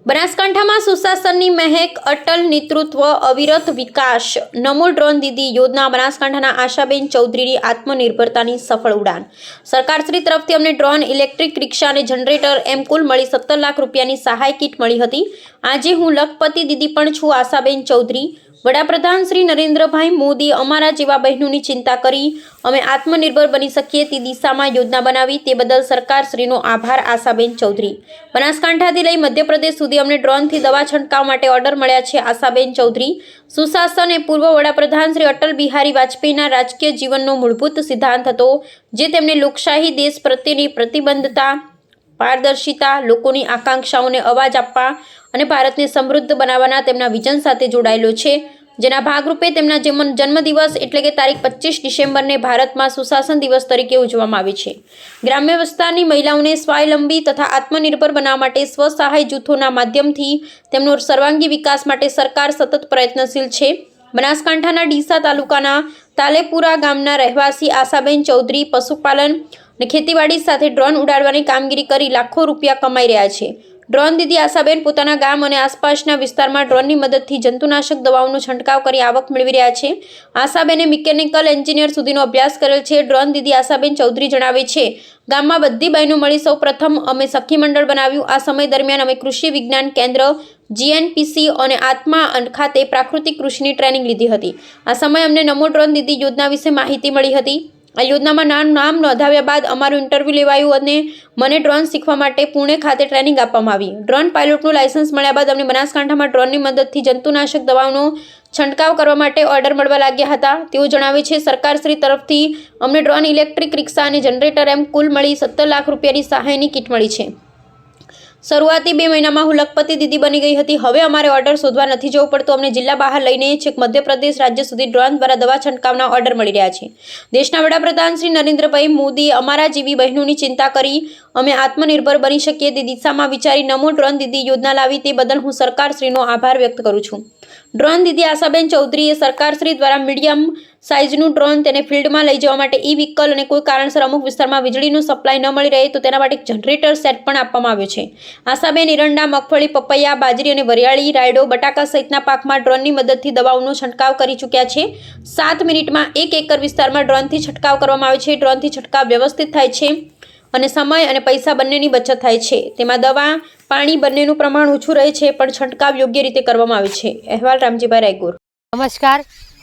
બનાસકાંઠામાં સુશાસનની મહેક, અટલ નેતૃત્વ, અવિરત વિકાસ, નમો ડ્રોન દીદી યોજના, બનાસકાંઠાના આશાબેન ચૌધરીની આત્મનિર્ભરતાની સફળ ઉડાન। સરકારશ્રી તરફથી અમને ડ્રોન, ઇલેક્ટ્રિક રિક્ષા અને જનરેટર એમ કુલ મળી 17 લાખ રૂપિયાની સહાય કીટ મળી હતી। આજે હું લખપતિ દીદી પણ છું। આશાબેન ચૌધરી। વડાપ્રધાન શ્રી નરેન્દ્રભાઈ મોદી અમારા જેવા બહેનોની ચિંતા કરી અમે આત્મનિર્ભર બની શકીએ તે દિશામાં યોજના બનાવી, તે બદલ સરકારશ્રીનો આભાર। આશાબેન ચૌધરી। બનાસકાંઠાથી લઈ મધ્યપ્રદેશ સુધી અમને ડ્રોનથી દવા છંટકાવ માટે ઓર્ડર મળ્યા છે। આશાબેન ચૌધરી। સુશાસન એ પૂર્વ વડાપ્રધાન શ્રી અટલ બિહારી વાજપેયીના રાજકીય જીવનનો મૂળભૂત સિદ્ધાંત હતો, જે તેમને લોકશાહી, દેશ પ્રત્યેની પ્રતિબદ્ધતા, પારદર્શિતા, લોકોની આકાંક્ષાઓને અવાજ આપવા અને ભારતને સમૃદ્ધ બનાવવાના તેમના વિઝન સાથે જોડાયેલો છે, જેના ભાગરૂપે તેમના જન્મદિવસ એટલે કે તારીખ 25 ડિસેમ્બરને ભારતમાં સુશાસન દિવસ તરીકે ઉજવવામાં આવે છે। ગ્રામ્ય વિસ્તારની મહિલાઓને સ્વાવલંબી તથા આત્મનિર્ભર બનાવવા માટે સ્વસહાય જૂથોના માધ્યમથી તેમનો સર્વાંગી વિકાસ માટે સરકાર સતત પ્રયત્નશીલ છે। બનાસકાંઠાના ડીસા તાલુકાના તાલેપુરા ગામના રહેવાસી આશાબેન ચૌધરી પશુપાલન અને ખેતીવાડી સાથે ડ્રોન ઉડાડવાની કામગીરી કરી લાખો રૂપિયા કમાઈ રહ્યા છે। ડ્રોન દીદી આશાબેન પોતાના ગામ અને આસપાસના વિસ્તારમાં ડ્રોનની મદદથી જંતુનાશક દવાઓનો છંટકાવ કરી આવક મેળવી રહ્યા છે। આશાબેને મિકેનિકલ એન્જિનિયર સુધીનો અભ્યાસ કરેલ છે। ડ્રોન દીદી આશાબેન ચૌધરી જણાવે છે, ગામમાં બધી બહેનો મળી સૌ પ્રથમ અમે સખી મંડળ બનાવ્યું। આ સમય દરમિયાન અમે કૃષિ વિજ્ઞાન કેન્દ્ર GNPC અને આત્મા ખાતે પ્રાકૃતિક કૃષિની ટ્રેનિંગ લીધી હતી। આ સમયે અમને નમો ડ્રોન દીદી યોજના વિશે માહિતી મળી હતી। આ યોજનામાં નામ નોંધાવ્યા બાદ અમારું ઇન્ટરવ્યૂ લેવાયું અને મને ડ્રોન શીખવા માટે પુણે ખાતે ટ્રેનિંગ આપવામાં આવી। ડ્રોન પાયલોટનું લાયસન્સ મળ્યા બાદ અમને બનાસકાંઠામાં ડ્રોનની મદદથી જંતુનાશક દવાઓનો છંટકાવ કરવા માટે ઓર્ડર મળવા લાગ્યા હતા। તેઓ જણાવે છે, સરકારશ્રી તરફથી અમને ડ્રોન, ઇલેક્ટ્રિક રિક્ષા અને જનરેટર એમ કુલ મળી 17 લાખ રૂપિયાની સહાયની કીટ મળી છે। શરૂઆતી 2 મહિનામાં હું લખપતિ દીદી બની ગઈ હતી। હવે અમારે ઓર્ડર શોધવા નથી જવું પડતું। અમને જિલ્લા બહાર લઈને છેક મધ્યપ્રદેશ રાજ્ય સુધી ડ્રોન દ્વારા દવા છંટકાવના ઓર્ડર મળી રહ્યા છે। દેશના વડાપ્રધાન શ્રી નરેન્દ્રભાઈ મોદી અમારા જેવી બહેનોની ચિંતા કરી અમે આત્મનિર્ભર બની શકીએ તે દિશામાં વિચારી નમો ડ્રોન દીદી યોજના લાવી, તે બદલ હું સરકારશ્રીનો આભાર વ્યક્ત કરું છું। ડ્રોન દીદી આશાબેન ચૌધરીએ સરકારશ્રી દ્વારા મીડિયમ સાઇઝનું ડ્રોન તેને ફિલ્ડમાં લઈ જવા માટે વ્હીકલ અને કોઈ કારણસર અમુક વિસ્તારમાં વીજળીનું સપ્લાય ન મળી રહે તો તેના માટે એક જનરેટર સેટ પણ આપવામાં આવ્યો છે। આશાબેન એરંડા, મગફળી, પપૈયા, બાજરી અને વરિયાળી, રાયડો, બટાકા સહિતના પાકમાં ડ્રોનની મદદથી દવાઓનો છંટકાવ કરી ચૂક્યા છે। 7 મિનિટમાં 1 એકર વિસ્તારમાં ડ્રોનથી છંટકાવ કરવામાં આવે છે। ડ્રોનથી છંટકાવ વ્યવસ્થિત થાય છે અને સમય અને પૈસા બંનેની બચત થાય છે। તેમાં દવા, પાણી બંનેનું પ્રમાણ ઓછું રહે છે, પણ છંટકાવ યોગ્ય રીતે કરવામાં આવે છે। અહેવાલ રામજીભાઈ રાયગુર। નમસ્કાર,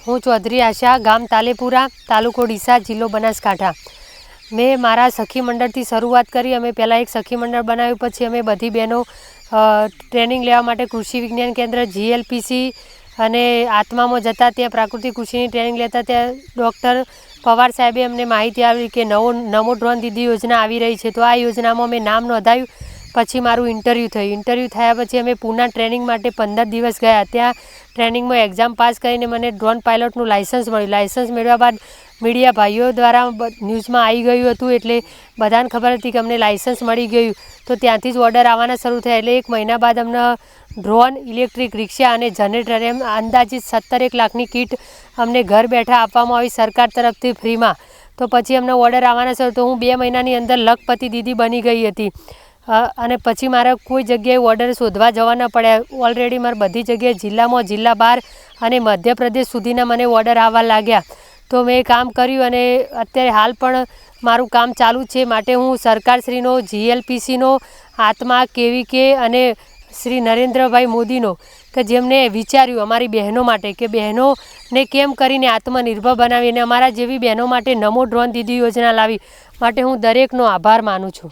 હું ચૌધરી આશા, ગામ તાલેપુરા, તાલુકો ડીસા, જિલ્લો બનાસકાંઠા। મેં મારા સખી મંડળથી શરૂઆત કરી। અમે પહેલાં એક સખી મંડળ બનાવ્યું, પછી અમે બધી બહેનો ટ્રેનિંગ લેવા માટે કૃષિ વિજ્ઞાન કેન્દ્ર GLPC અને આત્મામાં જતા, ત્યાં પ્રાકૃતિક કૃષિની ટ્રેનિંગ લેતા ત્યાં ડૉક્ટર પવાર સાહેબે અમને માહિતી આપી કે નમો ડ્રોન દીદી યોજના આવી રહી છે। તો આ યોજનામાં મેં નામ નોંધાવ્યું। પછી મારું ઇન્ટરવ્યૂ થયું। ઇન્ટરવ્યૂ થયા પછી અમે પૂના ટ્રેનિંગ માટે 15 દિવસ ગયા। ત્યાં ટ્રેનિંગમાં એક્ઝામ પાસ કરીને મને ડ્રોન પાયલોટનું લાયસન્સ મળ્યું। લાયસન્સ મેળવ્યા બાદ મીડિયા ભાઈઓ દ્વારા ન્યૂઝમાં આવી ગયું હતું, એટલે બધાને ખબર હતી કે અમને લાયસન્સ મળી ગયું। તો ત્યાંથી જ ઓર્ડર આવવાના શરૂ થયા। એટલે 1 મહિના બાદ અમને ડ્રોન, ઇલેક્ટ્રિક રિક્ષા અને જનરેટર એમ અંદાજિત 17 લાખની કીટ અમને ઘર બેઠા આપવામાં આવી સરકાર તરફથી ફ્રીમાં। તો પછી અમને ઓર્ડર આવવાના શરૂ, તો હું 2 મહિનાની અંદર લખપતિ દીદી બની ગઈ હતી અને પછી મારે કોઈ જગ્યાએ ઓર્ડર શોધવા જવા ન પડ્યા। ઓલરેડી મારે બધી જગ્યાએ જિલ્લામાં, જિલ્લા બહાર અને મધ્યપ્રદેશ સુધીના મને ઓર્ડર આવવા લાગ્યા। તો મેં કામ કર્યું અને અત્યારે હાલ પણ મારું કામ ચાલુ છે। માટે હું સરકારશ્રીનો, GLPCનો, આત્મા, KVK અને શ્રી નરેન્દ્રભાઈ મોદીનો, કે જેમને વિચાર્યું અમારી બહેનો માટે કે બહેનોને કેમ કરીને આત્મનિર્ભર બનાવી અને અમારા જેવી બહેનો માટે નમો ડ્રોન દીદી યોજના લાવી, માટે હું દરેકનો આભાર માનું છું।